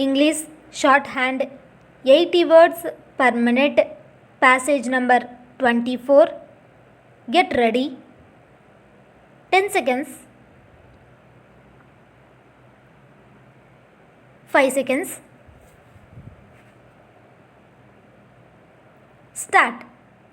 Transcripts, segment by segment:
English shorthand 80 words per minute, passage number 24. Get ready. 10 seconds. 5 seconds. Start.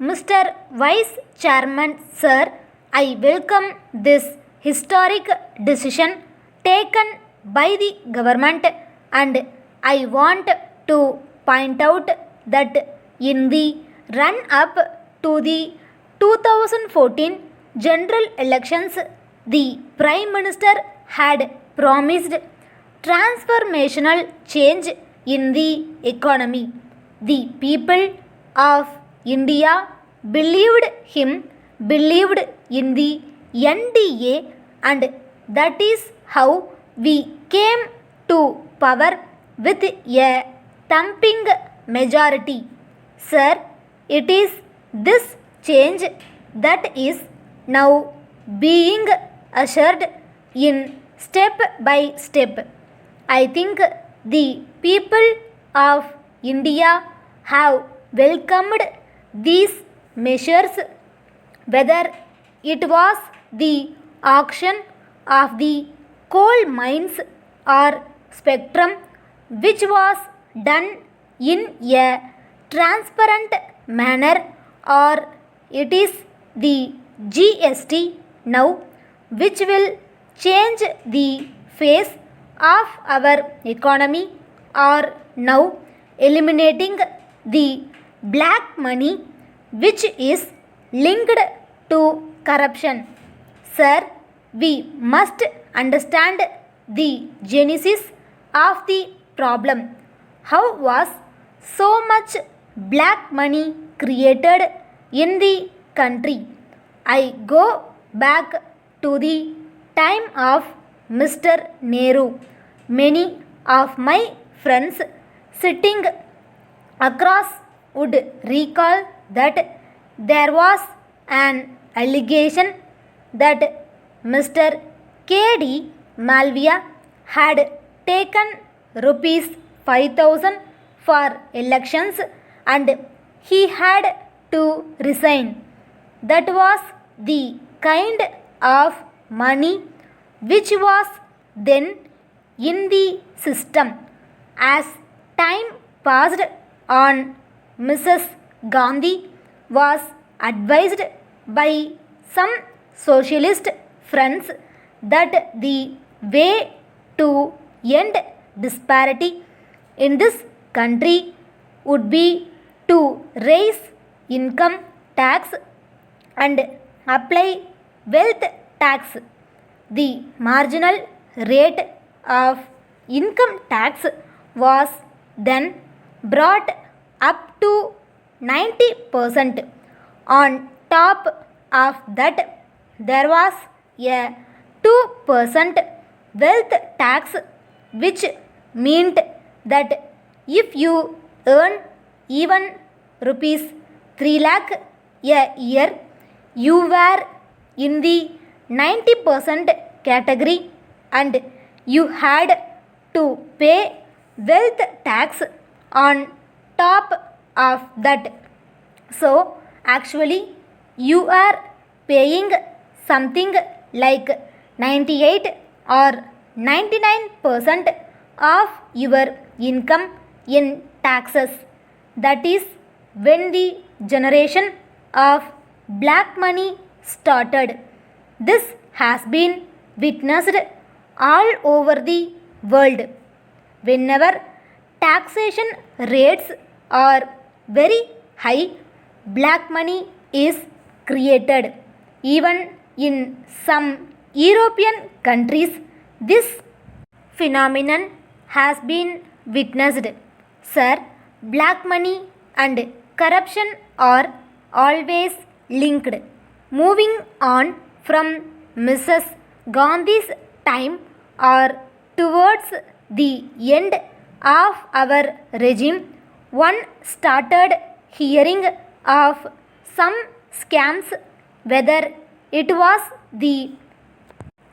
Mr. Vice Chairman Sir, I welcome this historic decision taken by the government, and I want to point out that in the run-up to the 2014 general elections, the Prime Minister had promised transformational change in the economy. The people of India believed in the NDA, and that is how we came to power with a thumping majority. Sir, it is this change that is now being ushered in step by step. I think the people of India have welcomed these measures, whether it was the auction of the coal mines or spectrum, which was done in a transparent manner, or it is the GST now, which will change the face of our economy, or now eliminating the black money which is linked to corruption. Sir, we must understand the genesis of the problem. How was so much black money created in the country? I go back to the time of Mr. Nehru. Many of my friends sitting across would recall that there was an allegation that Mr. K.D. Malviya had taken rupees 5,000 for elections and he had to resign. That was the kind of money which was then in the system. As time passed on, Mrs. Gandhi was advised by some socialist friends that the way to end disparity in this country would be to raise income tax and apply wealth tax. The marginal rate of income tax was then brought up to 90%. On top of that, there was a 2% wealth tax, which meant that if you earn even rupees 3 lakh a year, you were in the 90% category and you had to pay wealth tax on top of that. So actually you are paying something like 98 or 99% of your income in taxes. That is when the generation of black money started. This has been witnessed all over the world. Whenever taxation rates are very high, black money is created. Even in some European countries, this phenomenon has been witnessed. Sir, black money and corruption are always linked. Moving on from Mrs. Gandhi's time or towards the end of our regime, one started hearing of some scams, whether it was the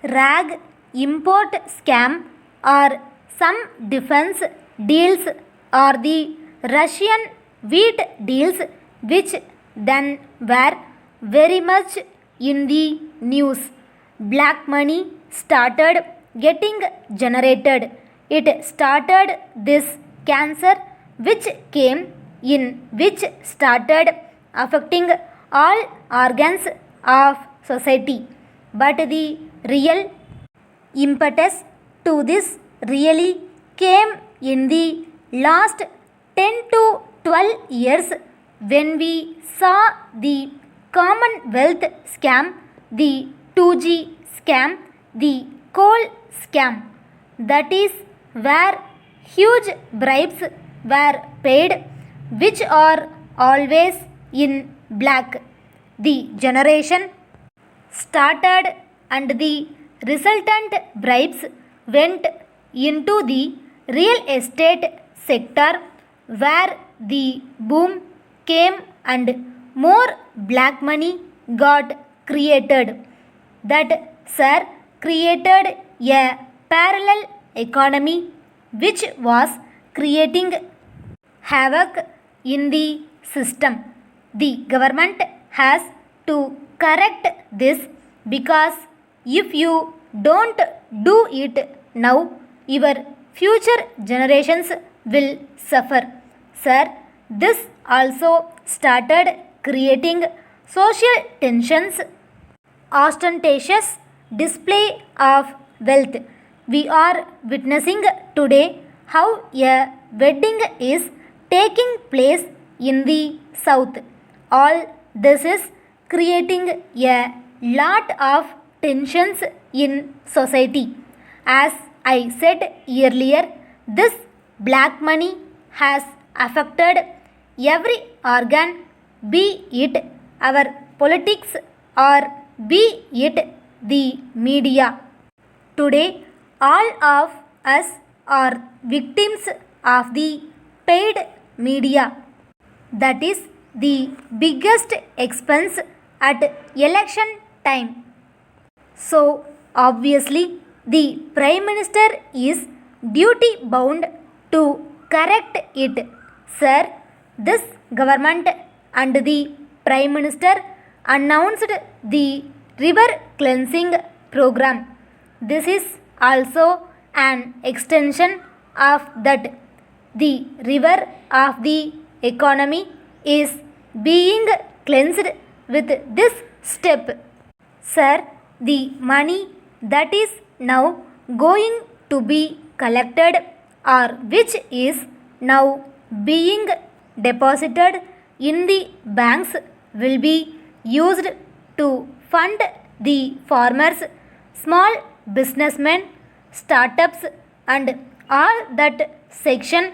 rag import scam or some defense deals are the Russian wheat deals, which then were very much in the news. Black money started getting generated. It started this cancer which came in, which started affecting all organs of society. But the real impetus to this really came in the last 10 to 12 years when we saw the Commonwealth scam, the 2G scam, the coal scam. That is where huge bribes were paid, which are always in black. The generation started and the resultant bribes went into the real estate sector, where the boom came and more black money got created. That, sir, created a parallel economy which was creating havoc in the system. The government has to correct this, because if you don't do it now, your future generations will suffer. Sir, this also started creating social tensions, ostentatious display of wealth. We are witnessing today how a wedding is taking place in the south. All this is creating a lot of tensions in society. As I said earlier, this black money has affected every organ, be it our politics or be it the media. Today, all of us are victims of the paid media. That is the biggest expense at election time. So, obviously, the Prime Minister is duty bound to correct it. Sir, this government and the Prime Minister announced the river cleansing program. This is also an extension of that. The river of the economy is being cleansed with this step. Sir, the money that is now going to be collected, or which is now being deposited in the banks, will be used to fund the farmers, small businessmen, startups, and all that section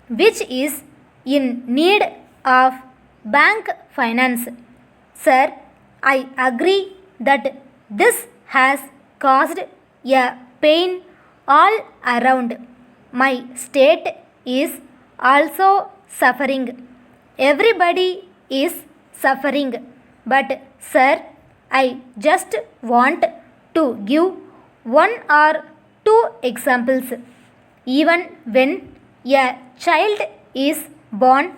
which is in need of bank finance. Sir, I agree that this has caused a pain all around. My state is also suffering. Everybody is suffering. But sir, I just want to give one or two examples. Even when a child is born,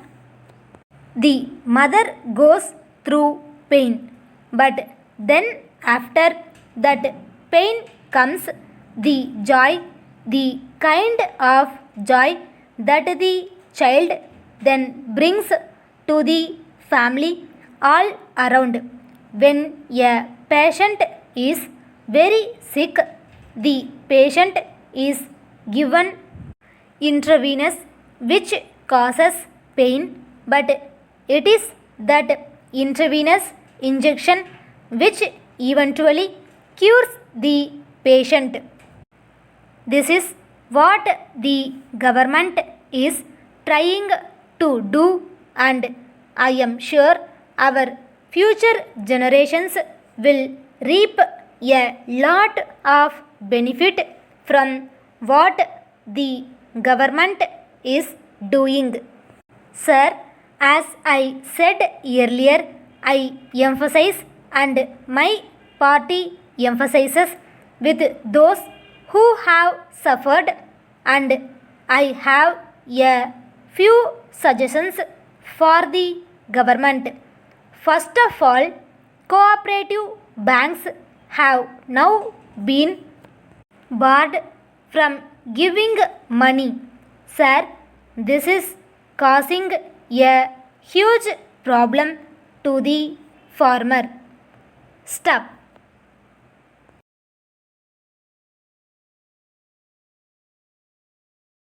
the mother goes through pain. But then after that pain comes the joy, the kind of joy that the child then brings to the family all around. When a patient is very sick, the patient is given intravenous, which causes pain, but it is that intravenous injection which eventually cures the patient. This is what the government is trying to do, and I am sure our future generations will reap a lot of benefit from what the government is doing. Sir, as I said earlier, I emphasize and my party emphasizes with those who have suffered, and I have a few suggestions for the government. First of all, cooperative banks have now been barred from giving money. Sir, this is causing a huge problem to the farmer. Step.